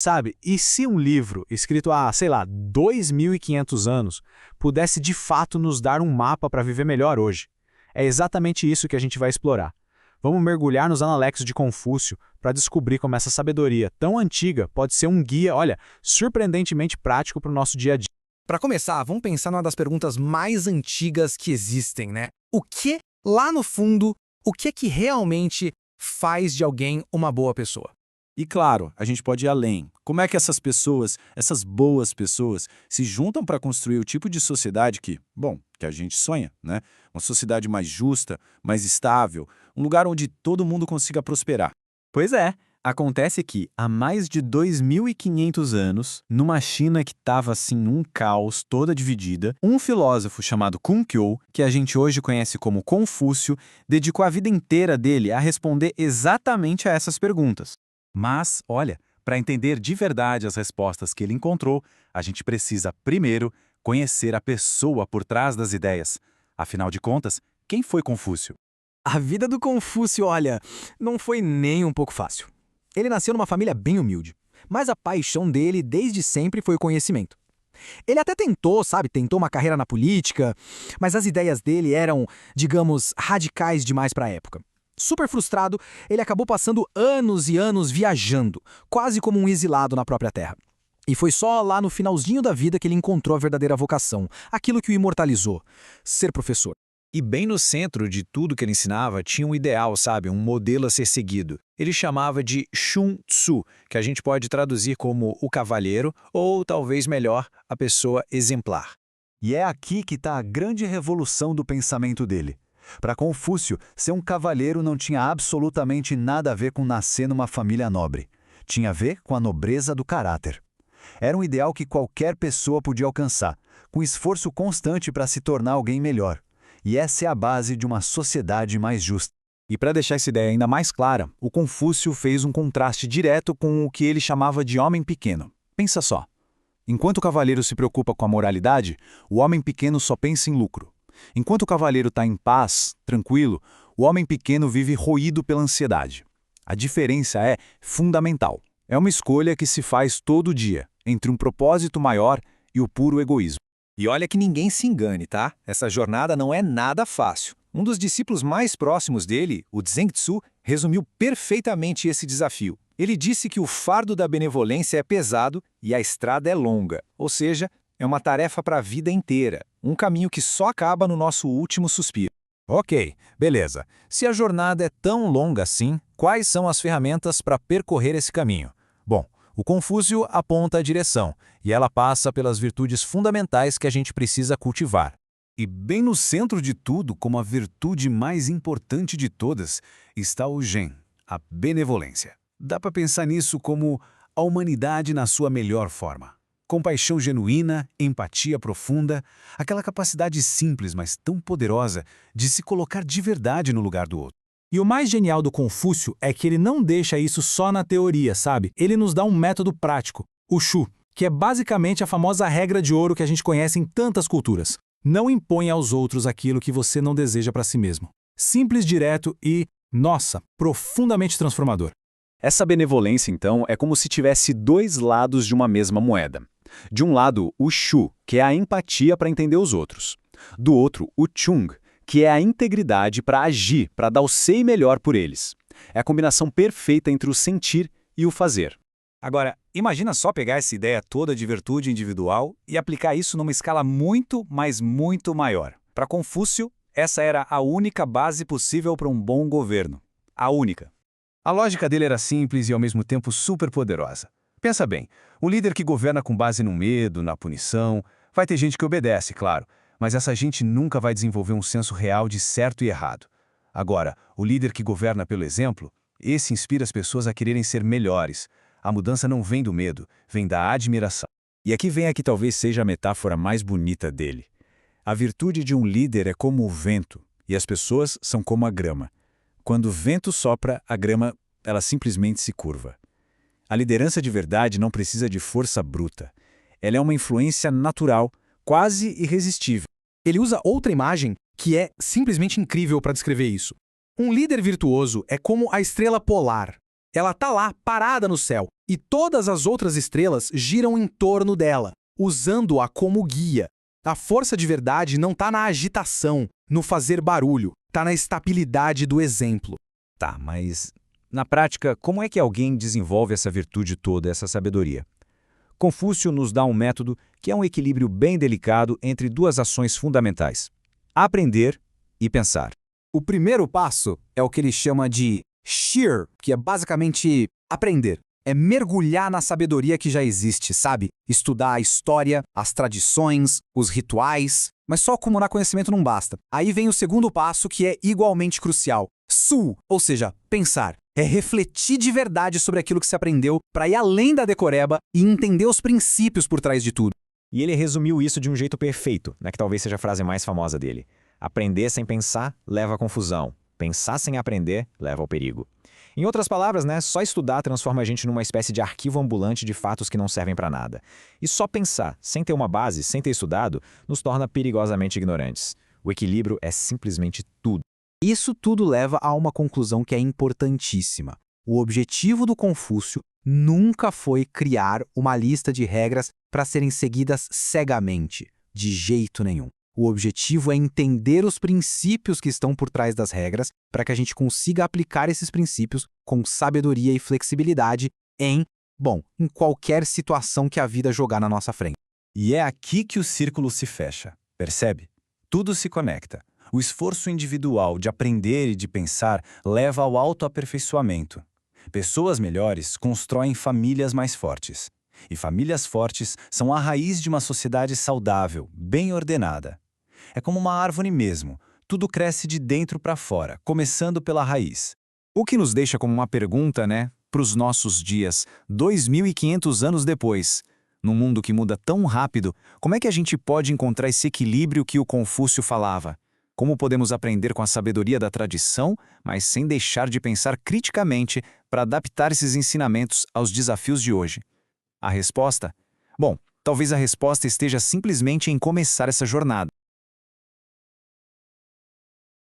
Sabe, e se um livro escrito há, sei lá, 2.500 anos pudesse de fato nos dar um mapa para viver melhor hoje? É exatamente isso que a gente vai explorar. Vamos mergulhar nos Analectos de Confúcio para descobrir como essa sabedoria tão antiga pode ser um guia, olha, surpreendentemente prático para o nosso dia a dia. Para começar, vamos pensar numa das perguntas mais antigas que existem, né? O que, lá no fundo, o que é que realmente faz de alguém uma boa pessoa? E claro, a gente pode ir além. Como é que essas pessoas, essas boas pessoas, se juntam para construir o tipo de sociedade que a gente sonha, né? Uma sociedade mais justa, mais estável, um lugar onde todo mundo consiga prosperar. Pois é, acontece que, há mais de 2.500 anos, numa China que estava assim num caos, toda dividida, um filósofo chamado Kung Qiu, que a gente hoje conhece como Confúcio, dedicou a vida inteira dele a responder exatamente a essas perguntas. Mas, olha, para entender de verdade as respostas que ele encontrou, a gente precisa, primeiro, conhecer a pessoa por trás das ideias. Afinal de contas, quem foi Confúcio? A vida do Confúcio, olha, não foi nem um pouco fácil. Ele nasceu numa família bem humilde, mas a paixão dele desde sempre foi o conhecimento. Ele até tentou uma carreira na política, mas as ideias dele eram, digamos, radicais demais para a época. Super frustrado, ele acabou passando anos e anos viajando, quase como um exilado na própria terra. E foi só lá no finalzinho da vida que ele encontrou a verdadeira vocação, aquilo que o imortalizou: ser professor. E bem no centro de tudo que ele ensinava tinha um ideal, sabe? Um modelo a ser seguido. Ele chamava de Sun Tzu, que a gente pode traduzir como o cavalheiro ou, talvez melhor, a pessoa exemplar. E é aqui que está a grande revolução do pensamento dele. Para Confúcio, ser um cavalheiro não tinha absolutamente nada a ver com nascer numa família nobre. Tinha a ver com a nobreza do caráter. Era um ideal que qualquer pessoa podia alcançar, com esforço constante para se tornar alguém melhor. E essa é a base de uma sociedade mais justa. E para deixar essa ideia ainda mais clara, o Confúcio fez um contraste direto com o que ele chamava de homem pequeno. Pensa só. Enquanto o cavalheiro se preocupa com a moralidade, o homem pequeno só pensa em lucro. Enquanto o cavalheiro está em paz, tranquilo, o homem pequeno vive roído pela ansiedade. A diferença é fundamental. É uma escolha que se faz todo dia, entre um propósito maior e o puro egoísmo. E olha que ninguém se engane, tá? Essa jornada não é nada fácil. Um dos discípulos mais próximos dele, o Zheng Tzu, resumiu perfeitamente esse desafio. Ele disse que o fardo da benevolência é pesado e a estrada é longa, ou seja, é uma tarefa para a vida inteira, um caminho que só acaba no nosso último suspiro. Ok, beleza. Se a jornada é tão longa assim, quais são as ferramentas para percorrer esse caminho? Bom, o Confúcio aponta a direção, e ela passa pelas virtudes fundamentais que a gente precisa cultivar. E bem no centro de tudo, como a virtude mais importante de todas, está o Zhen, a benevolência. Dá para pensar nisso como a humanidade na sua melhor forma. Compaixão genuína, empatia profunda, aquela capacidade simples, mas tão poderosa, de se colocar de verdade no lugar do outro. E o mais genial do Confúcio é que ele não deixa isso só na teoria, sabe? Ele nos dá um método prático, o Shu, que é basicamente a famosa regra de ouro que a gente conhece em tantas culturas. Não imponha aos outros aquilo que você não deseja para si mesmo. Simples, direto e, nossa, profundamente transformador. Essa benevolência, então, é como se tivesse dois lados de uma mesma moeda. De um lado, o Shu, que é a empatia para entender os outros. Do outro, o Chung, que é a integridade para agir, para dar o sei melhor por eles. É a combinação perfeita entre o sentir e o fazer. Agora, imagina só pegar essa ideia toda de virtude individual e aplicar isso numa escala muito, mas muito maior. Para Confúcio, essa era a única base possível para um bom governo. A única. A lógica dele era simples e ao mesmo tempo super poderosa. Pensa bem, um líder que governa com base no medo, na punição, vai ter gente que obedece, claro, mas essa gente nunca vai desenvolver um senso real de certo e errado. Agora, o líder que governa pelo exemplo, esse inspira as pessoas a quererem ser melhores. A mudança não vem do medo, vem da admiração. E aqui vem a que talvez seja a metáfora mais bonita dele. A virtude de um líder é como o vento, e as pessoas são como a grama. Quando o vento sopra, a grama, ela simplesmente se curva. A liderança de verdade não precisa de força bruta. Ela é uma influência natural, quase irresistível. Ele usa outra imagem que é simplesmente incrível para descrever isso. Um líder virtuoso é como a estrela polar. Ela tá lá, parada no céu, e todas as outras estrelas giram em torno dela, usando-a como guia. A força de verdade não tá na agitação, no fazer barulho, tá na estabilidade do exemplo. Tá, mas na prática, como é que alguém desenvolve essa virtude toda, essa sabedoria? Confúcio nos dá um método que é um equilíbrio bem delicado entre duas ações fundamentais: aprender e pensar. O primeiro passo é o que ele chama de sheer, que é basicamente aprender. É mergulhar na sabedoria que já existe, sabe? Estudar a história, as tradições, os rituais. Mas só acumular conhecimento não basta. Aí vem o segundo passo, que é igualmente crucial. Sul, ou seja, pensar. É refletir de verdade sobre aquilo que se aprendeu para ir além da decoreba e entender os princípios por trás de tudo. E ele resumiu isso de um jeito perfeito, né, que talvez seja a frase mais famosa dele. Aprender sem pensar leva à confusão. Pensar sem aprender leva ao perigo. Em outras palavras, né, só estudar transforma a gente numa espécie de arquivo ambulante de fatos que não servem para nada. E só pensar, sem ter uma base, sem ter estudado, nos torna perigosamente ignorantes. O equilíbrio é simplesmente tudo. Isso tudo leva a uma conclusão que é importantíssima. O objetivo do Confúcio nunca foi criar uma lista de regras para serem seguidas cegamente, de jeito nenhum. O objetivo é entender os princípios que estão por trás das regras para que a gente consiga aplicar esses princípios com sabedoria e flexibilidade em qualquer situação que a vida jogar na nossa frente. E é aqui que o círculo se fecha, percebe? Tudo se conecta. O esforço individual de aprender e de pensar leva ao autoaperfeiçoamento. Pessoas melhores constroem famílias mais fortes. E famílias fortes são a raiz de uma sociedade saudável, bem ordenada. É como uma árvore mesmo, tudo cresce de dentro para fora, começando pela raiz. O que nos deixa como uma pergunta, né, para os nossos dias, 2.500 anos depois. Num mundo que muda tão rápido, como é que a gente pode encontrar esse equilíbrio que o Confúcio falava? Como podemos aprender com a sabedoria da tradição, mas sem deixar de pensar criticamente para adaptar esses ensinamentos aos desafios de hoje? A resposta? Bom, talvez a resposta esteja simplesmente em começar essa jornada.